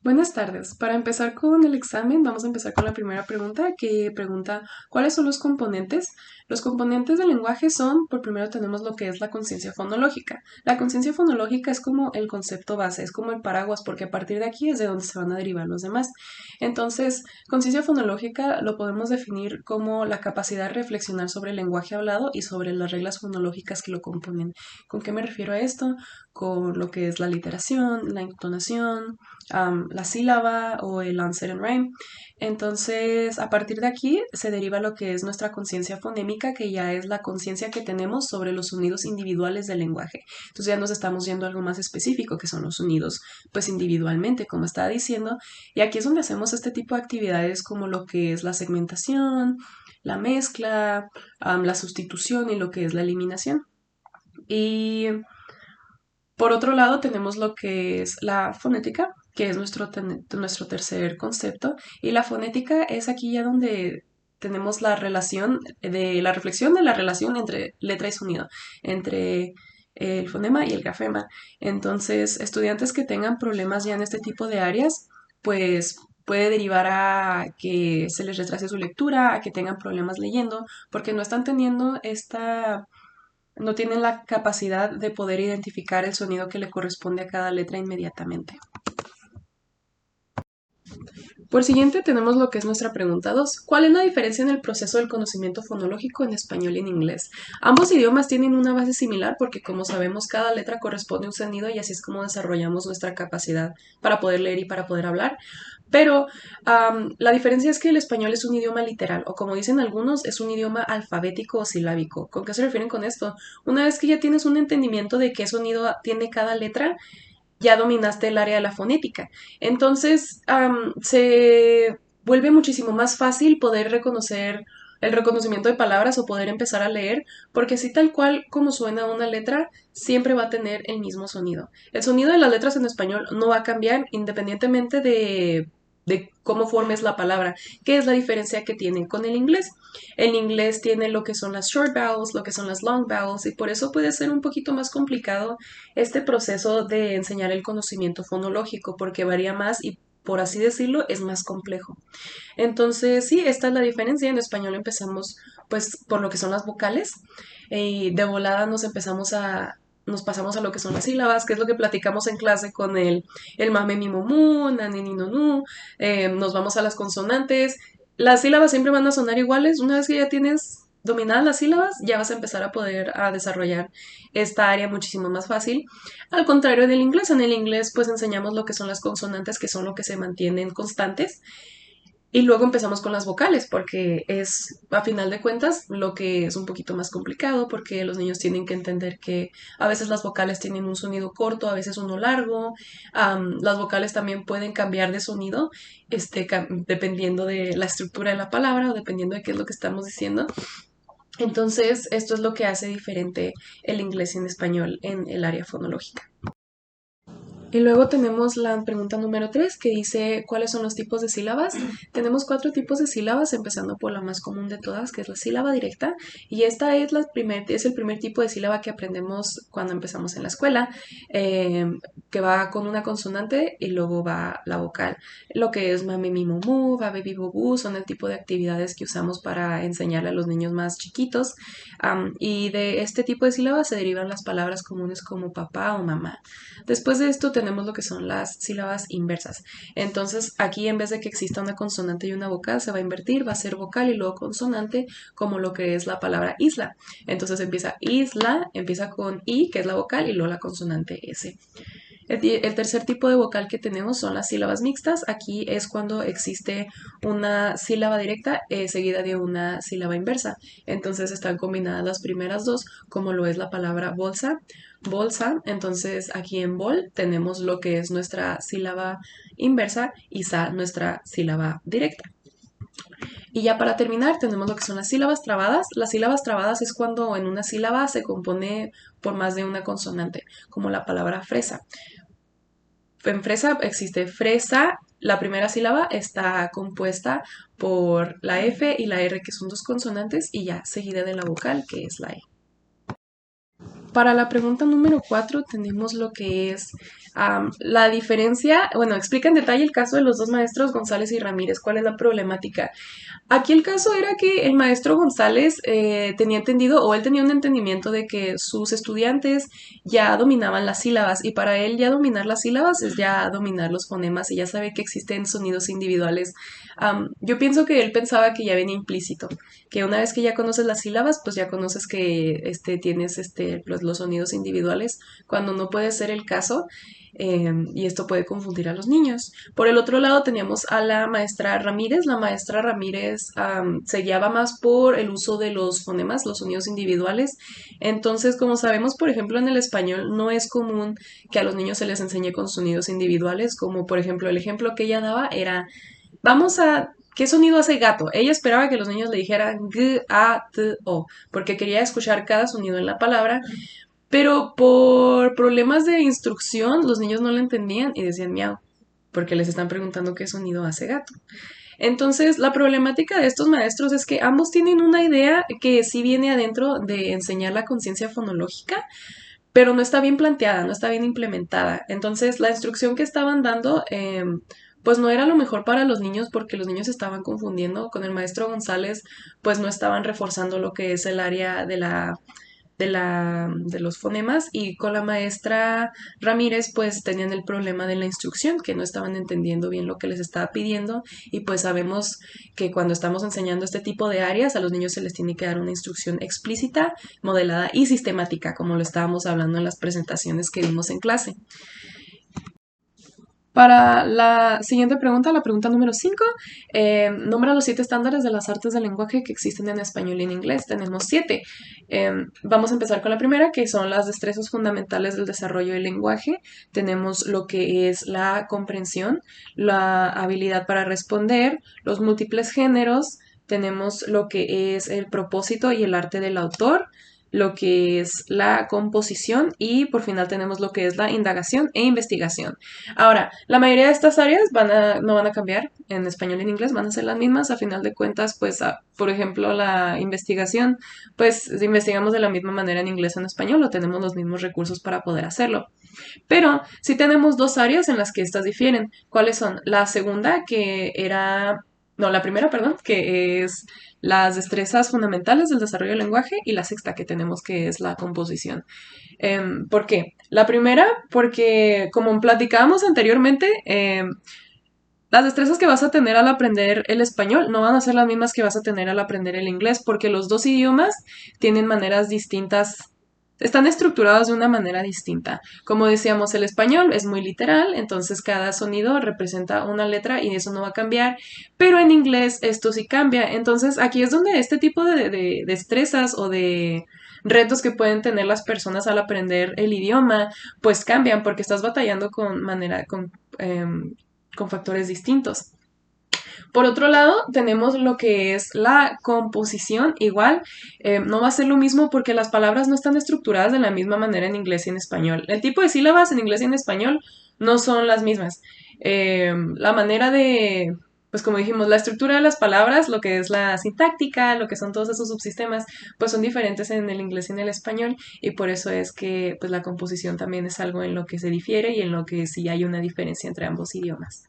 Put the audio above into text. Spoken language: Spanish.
Buenas tardes. Para empezar con el examen, vamos a empezar con la primera pregunta que pregunta ¿cuáles son los componentes? Los componentes del lenguaje son, por primero tenemos lo que es la conciencia fonológica. La conciencia fonológica es como el concepto base, es como el paraguas, porque a partir de aquí es de donde se van a derivar los demás. Entonces, conciencia fonológica lo podemos definir como la capacidad de reflexionar sobre el lenguaje hablado y sobre las reglas fonológicas que lo componen. ¿Con qué me refiero a esto? Con lo que es la literación, la entonación, la sílaba o el answer and rhyme. Entonces, a partir de aquí se deriva lo que es nuestra conciencia fonémica, que ya es la conciencia que tenemos sobre los sonidos individuales del lenguaje. Entonces ya nos estamos yendo a algo más específico, que son los sonidos, pues individualmente, como estaba diciendo. Y aquí es donde hacemos este tipo de actividades como lo que es la segmentación, la mezcla, la sustitución y lo que es la eliminación. Y por otro lado, tenemos lo que es la fonética, que es nuestro tercer concepto. Y la fonética es aquí ya donde tenemos la relación de la reflexión de la relación entre letra y sonido, entre el fonema y el grafema. Entonces, estudiantes que tengan problemas ya en este tipo de áreas, pues puede derivar a que se les retrase su lectura, a que tengan problemas leyendo, porque no están teniendo no tienen la capacidad de poder identificar el sonido que le corresponde a cada letra inmediatamente. Por siguiente tenemos lo que es nuestra pregunta 2. ¿Cuál es la diferencia en el proceso del conocimiento fonológico en español y en inglés? Ambos idiomas tienen una base similar porque, como sabemos, cada letra corresponde a un sonido y así es como desarrollamos nuestra capacidad para poder leer y para poder hablar. Pero la diferencia es que el español es un idioma literal, o como dicen algunos, es un idioma alfabético o silábico. ¿Con qué se refieren con esto? Una vez que ya tienes un entendimiento de qué sonido tiene cada letra, ya dominaste el área de la fonética. Entonces, se vuelve muchísimo más fácil poder reconocer el reconocimiento de palabras o poder empezar a leer, porque así tal cual como suena una letra, siempre va a tener el mismo sonido. El sonido de las letras en español no va a cambiar independientemente de cómo formes la palabra. ¿Qué es la diferencia que tienen con el inglés? El inglés tiene lo que son las short vowels, lo que son las long vowels, y por eso puede ser un poquito más complicado este proceso de enseñar el conocimiento fonológico, porque varía más y por así decirlo, es más complejo. Entonces, sí, esta es la diferencia. En español empezamos, pues, por lo que son las vocales, y de volada nos pasamos a lo que son las sílabas, que es lo que platicamos en clase con el mame mi mu, nani ni no nu, nos vamos a las consonantes. Las sílabas siempre van a sonar iguales. Una vez que ya tienes dominadas las sílabas, ya vas a empezar a poder a desarrollar esta área muchísimo más fácil. Al contrario del inglés, en el inglés pues enseñamos lo que son las consonantes, que son lo que se mantienen constantes, y luego empezamos con las vocales, porque es, a final de cuentas, lo que es un poquito más complicado, porque los niños tienen que entender que a veces las vocales tienen un sonido corto, a veces uno largo. Las vocales también pueden cambiar de sonido, dependiendo de la estructura de la palabra o dependiendo de qué es lo que estamos diciendo. Entonces, esto es lo que hace diferente el inglés y el español en el área fonológica. Y luego tenemos la pregunta número 3 que dice ¿cuáles son los tipos de sílabas? Tenemos 4 tipos de sílabas, empezando por la más común de todas, que es la sílaba directa, y esta es el primer tipo de sílaba que aprendemos cuando empezamos en la escuela, eh, que va con una consonante y luego va la vocal. Lo que es mame, mi, mu, ba, bebi, bu, son el tipo de actividades que usamos para enseñarle a los niños más chiquitos, y de este tipo de sílabas se derivan las palabras comunes como papá o mamá. Después de esto tenemos lo que son las sílabas inversas. Entonces aquí en vez de que exista una consonante y una vocal, se va a invertir, va a ser vocal y luego consonante, como lo que es la palabra isla. Entonces empieza isla, empieza con I, que es la vocal, y luego la consonante S. El tercer tipo de vocal que tenemos son las sílabas mixtas. Aquí es cuando existe una sílaba directa seguida de una sílaba inversa. Entonces están combinadas las primeras dos, como lo es la palabra bolsa, bolsa. Entonces aquí en bol tenemos lo que es nuestra sílaba inversa y sa, nuestra sílaba directa. Y ya para terminar tenemos lo que son las sílabas trabadas. Las sílabas trabadas es cuando en una sílaba se compone por más de una consonante, como la palabra fresa. En fresa existe fresa, la primera sílaba está compuesta por la F y la R, que son dos consonantes, y ya seguida de la vocal, que es la E. Para la pregunta número 4 tenemos lo que es la diferencia, bueno, explica en detalle el caso de los dos maestros González y Ramírez, cuál es la problemática. Aquí el caso era que el maestro González tenía entendido, o él tenía un entendimiento de que sus estudiantes ya dominaban las sílabas, y para él ya dominar las sílabas es ya dominar los fonemas y ya sabe que existen sonidos individuales. Yo pienso que él pensaba que ya venía implícito, que una vez que ya conoces las sílabas, pues ya conoces que tienes los sonidos individuales, cuando no puede ser el caso, y esto puede confundir a los niños. Por el otro lado teníamos a la maestra Ramírez. La maestra Ramírez se guiaba más por el uso de los fonemas, los sonidos individuales. Entonces, como sabemos, por ejemplo, en el español no es común que a los niños se les enseñe con sonidos individuales, como por ejemplo el ejemplo que ella daba era, vamos a... ¿Qué sonido hace gato? Ella esperaba que los niños le dijeran g, a, t, o, porque quería escuchar cada sonido en la palabra, pero por problemas de instrucción, los niños no lo entendían y decían miau, porque les están preguntando qué sonido hace gato. Entonces, la problemática de estos maestros es que ambos tienen una idea que sí viene adentro de enseñar la conciencia fonológica, pero no está bien planteada, no está bien implementada. Entonces, la instrucción que estaban dando, pues no era lo mejor para los niños porque los niños se estaban confundiendo. Con el maestro González, pues no estaban reforzando lo que es el área de los fonemas, y con la maestra Ramírez pues tenían el problema de la instrucción, que no estaban entendiendo bien lo que les estaba pidiendo, y pues sabemos que cuando estamos enseñando este tipo de áreas a los niños se les tiene que dar una instrucción explícita, modelada y sistemática, como lo estábamos hablando en las presentaciones que vimos en clase. Para la siguiente pregunta, la pregunta número 5, nombra los 7 estándares de las artes del lenguaje que existen en español y en inglés. Tenemos 7. Vamos a empezar con la primera, que son las destrezas fundamentales del desarrollo del lenguaje. Tenemos lo que es la comprensión, la habilidad para responder, los múltiples géneros, tenemos lo que es el propósito y el arte del autor, lo que es la composición, y por final tenemos lo que es la indagación e investigación. Ahora, la mayoría de estas áreas no van a cambiar en español y en inglés, van a ser las mismas. A final de cuentas, pues, por ejemplo, la investigación, pues investigamos de la misma manera en inglés o en español, o tenemos los mismos recursos para poder hacerlo. Pero sí tenemos dos áreas en las que estas difieren. ¿Cuáles son? La segunda, que era... No, la primera, perdón, que es las destrezas fundamentales del desarrollo del lenguaje, y la sexta que tenemos, que es la composición. ¿Por qué? La primera, porque como platicábamos anteriormente, las destrezas que vas a tener al aprender el español no van a ser las mismas que vas a tener al aprender el inglés, porque los dos idiomas tienen maneras distintas, están estructurados de una manera distinta. Como decíamos, el español es muy literal, entonces cada sonido representa una letra y eso no va a cambiar, pero en inglés esto sí cambia. Entonces aquí es donde este tipo de destrezas o de retos que pueden tener las personas al aprender el idioma, pues cambian porque estás batallando con factores distintos. Por otro lado, tenemos lo que es la composición. Igual, no va a ser lo mismo porque las palabras no están estructuradas de la misma manera en inglés y en español. El tipo de sílabas en inglés y en español no son las mismas. La manera de, pues como dijimos, la estructura de las palabras, lo que es la sintáctica, lo que son todos esos subsistemas, pues son diferentes en el inglés y en el español, y por eso es que pues la composición también es algo en lo que se difiere y en lo que sí hay una diferencia entre ambos idiomas.